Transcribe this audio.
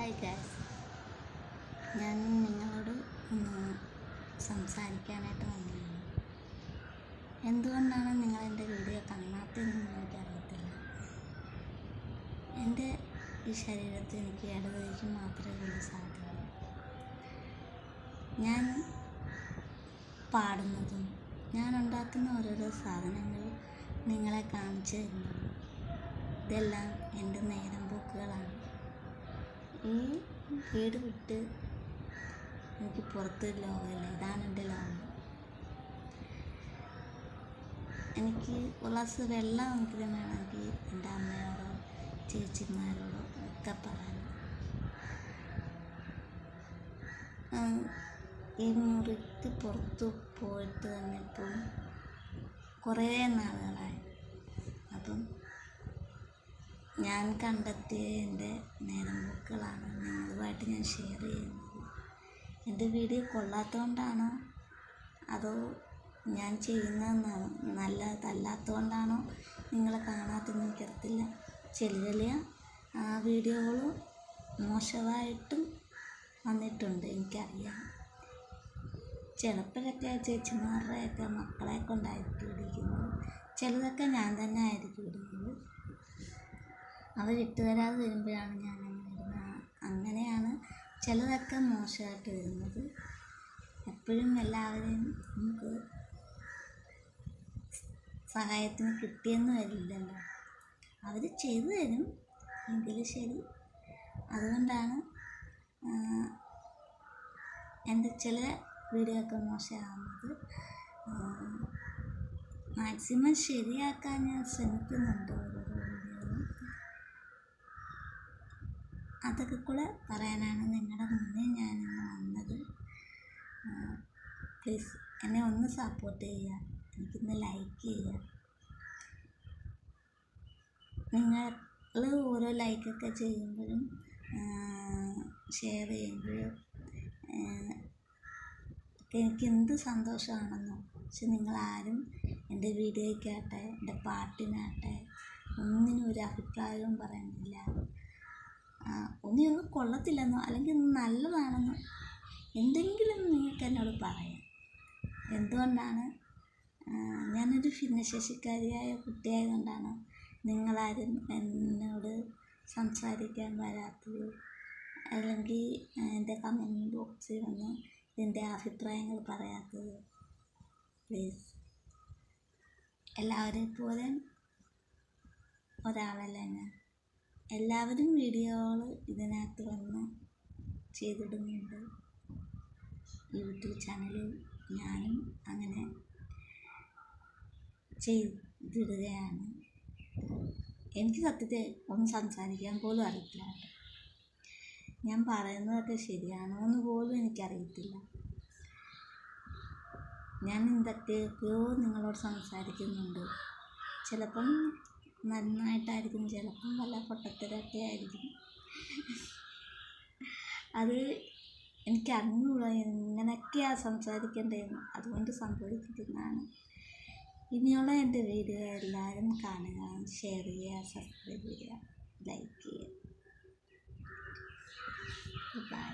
Hi guys, ഞാൻ നിങ്ങളോട് ഒന്ന് സംസാരിക്കാനായിട്ട് വന്നതാണ്. എന്തുകൊണ്ടാണ് നിങ്ങൾ എൻ്റെ വീഡിയോ കാണാത്തതെന്ന് എനിക്കറിയത്തില്ല. എൻ്റെ ഈ ശരീരത്തിൽ എനിക്ക് ഇടതുകൈക്ക് മാത്രമേ ഉള്ളൂ സാധ്യത. ഞാൻ പാടുന്നതും ഞാൻ ഉണ്ടാക്കുന്ന ഓരോരോ സാധനങ്ങൾ നിങ്ങളെ കാണിച്ചു തരുന്നതും ഇതെല്ലാം എൻ്റെ നേരം പോക്കുകളാണ്. ഈ വീട് വിട്ട് എനിക്ക് പുറത്ത് ലോകമില്ല, ഇതാണ് എൻ്റെ ലോകം. എനിക്ക് ഒരു ഗ്ലാസ് വെള്ളമെങ്കിലും വേണമെങ്കിൽ എൻ്റെ അമ്മയോടോ ചേച്ചിമാരോടോ ഒക്കെ പറയാം. ഈ മുറിക്ക് പുറത്ത് പോയിട്ട് തന്നെ ഇപ്പം കുറേ നാളുകളായി. അപ്പം ഞാൻ കണ്ടെത്തിയ എൻ്റെ നേരം പോക്കുകളാണ് നിങ്ങളുമായിട്ട് ഞാൻ ഷെയർ ചെയ്യുന്നത്. എൻ്റെ വീഡിയോ കൊള്ളാത്തതുകൊണ്ടാണോ അതോ ഞാൻ ചെയ്യുന്ന നല്ലതല്ലാത്തതുകൊണ്ടാണോ നിങ്ങൾ കാണാത്തെന്ന് എനിക്കറിയത്തില്ല. ചെറിയ വീഡിയോകൾ മോശമായിട്ടും വന്നിട്ടുണ്ട്, എനിക്കറിയാം. ചിലപ്പോഴൊക്കെ ചേച്ചിമാരുടെയൊക്കെ മക്കളെ കൊണ്ടായിരിക്കും ഇടിക്കുന്നത്, ചിലതൊക്കെ ഞാൻ തന്നെ ആയിരിക്കും ഇടുന്നത്. അവർ ഇട്ട് തരാതെ വരുമ്പോഴാണ് ഞാൻ അങ്ങനെ ഇടുന്നത്. അങ്ങനെയാണ് ചിലതൊക്കെ മോശമായിട്ട് വരുന്നത്. എപ്പോഴും എല്ലാവരെയും നമുക്ക് സഹായത്തിന് കിട്ടിയെന്ന് വരില്ലല്ലോ. അവർ ചെയ്തു തരും എങ്കിലും ശരി. അതുകൊണ്ടാണ് എൻ്റെ ചില വീഡിയോ ഒക്കെ മോശമാകുന്നത്. മാക്സിമം ശരിയാക്കാൻ ഞാൻ ശ്രമിക്കുന്നുണ്ട്. ഓരോരോ വീഡിയോകളും അതൊക്കെ കൂടെ പറയാനാണ് നിങ്ങളുടെ മുന്നേ ഞാനിന്ന് വന്നത്. പ്ലീസ് എന്നെ ഒന്ന് സപ്പോർട്ട് ചെയ്യുക, എനിക്കൊന്ന് ലൈക്ക് ചെയ്യുക. നിങ്ങൾ ഓരോ ലൈക്കൊക്കെ ചെയ്യുമ്പോഴും ഷെയർ ചെയ്യുമ്പോഴും ഒക്കെ എനിക്ക് എന്ത് സന്തോഷമാണെന്നോ. പക്ഷെ നിങ്ങളാരും എൻ്റെ വീഡിയോയ്ക്കാട്ടെ എൻ്റെ പാട്ടിനാട്ടെ ഒന്നിനും ഒരു അഭിപ്രായവും പറയുന്നില്ല. ഒന്നും കൊള്ളത്തില്ലെന്നോ അല്ലെങ്കിൽ നല്ലതാണെന്നോ എന്തെങ്കിലും നിങ്ങൾക്ക് എന്നോട് പറയാം. എന്തുകൊണ്ടാണ് ഞാനൊരു ഭിന്നശേഷിക്കാരിയായ കുട്ടിയായതുകൊണ്ടാണ് നിങ്ങളാരും എന്നോട് സംസാരിക്കാൻ വരാത്തത്, അല്ലെങ്കിൽ എൻ്റെ കമൻറ്റ് ബോക്സിൽ വന്ന് ഇതിൻ്റെ അഭിപ്രായങ്ങൾ പറയാത്തത്? പ്ലീസ്, എല്ലാവരെയും പോലെ ഒരാളല്ല ഞാൻ. എല്ലാവരും വീഡിയോകൾ ഇതിനകത്ത് വന്ന് ചെയ്തിടുന്നുണ്ട്. യൂട്യൂബ് ചാനലിൽ ഞാനും അങ്ങനെ ചെയ്തിടുകയാണ്. എനിക്ക് സത്യത്തിൽ ഒന്നും സംസാരിക്കാൻ പോലും അറിയത്തില്ല. ഞാൻ പറയുന്നതൊക്കെ ശരിയാണോ എന്ന് പോലും എനിക്കറിയത്തില്ല. ഞാൻ എന്തൊക്കെയോ നിങ്ങളോട് സംസാരിക്കുന്നുണ്ട്. ചിലപ്പം നന്നായിട്ടായിരിക്കും, ചിലപ്പം വല്ല പൊട്ടത്തരമൊക്കെ ആയിരിക്കും. അത് എനിക്കറിഞ്ഞൂടാ എങ്ങനെയൊക്കെയാണ് സംസാരിക്കേണ്ടതെന്ന്. അതുകൊണ്ട് സംഭവിക്കുന്നതാണ്. ഇനിയുള്ള എൻ്റെ വീഡിയോ എല്ലാവരും കാണുക, ഷെയർ ചെയ്യുക, സബ്സ്ക്രൈബ് ചെയ്യുക, ലൈക്ക് ചെയ്യുക. ബൈ.